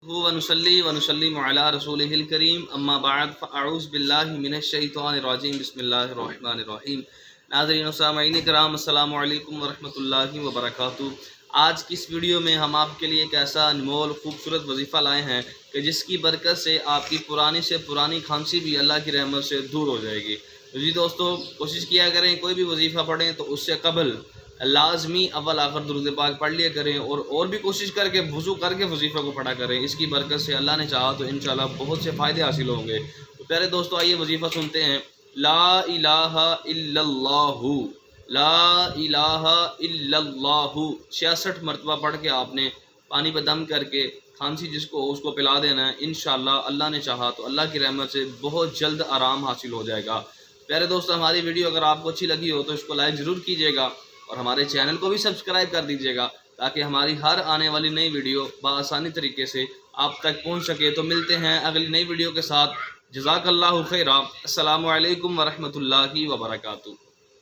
नहमदुहु व नुसल्ली व नुसल्लिमु अला रसूलिहिल करीम अम्मा बाद फ़अऊज़ु बिल्लाहि मिनश शैतानिर रजीम बिस्मिल्लाहिर रहमानिर रहीम। नाज़रीन व सामईन किराम अस्सलामु अलैकुम व रहमतुल्लाहि व बरकातुहू। आज की इस वीडियो में हम आपके लिए एक ऐसा अनमोल खूबसूरत वजीफ़ा लाए हैं कि जिसकी बरकत से आपकी पुरानी से पुरानी खांसी भी अल्लाह की रहमत से दूर हो जाएगी। तो जी दोस्तों, कोशिश किया करें कोई भी वजीफ़ा पढ़ें तो उससे कबल लाजमी अव्वल आखिर दुरूद पाक पढ़ लिया करें और भी कोशिश करके वज़ू करके वजीफ़ा को पढ़ा करें। इसकी बरकत से अल्लाह ने चाहा तो इंशाअल्लाह बहुत से फ़ायदे हासिल होंगे। तो प्यारे दोस्तों, आइए वजीफ़ा सुनते हैं। ला इलाहा इल्लल्लाहु, ला इलाहा इल्लल्लाहु 66 मरतबा पढ़ के आपने पानी पर दम करके खांसी जिसको हो उसको पिला देना है। इंशाअल्लाह अल्लाह ने चाहा तो अल्लाह की रहमत से बहुत जल्द आराम हासिल हो जाएगा। प्यारे दोस्तों, हमारी वीडियो अगर आपको अच्छी लगी हो तो इसको लाइक ज़रूर कीजिएगा और हमारे चैनल को भी सब्सक्राइब कर दीजिएगा ताकि हमारी हर आने वाली नई वीडियो बआसानी तरीके से आप तक पहुंच सके। तो मिलते हैं अगली नई वीडियो के साथ। जज़ाकल्लाहु खैरा। अस्सलामु अलैकुम व रहमतुल्लाहि व बरकातुहू।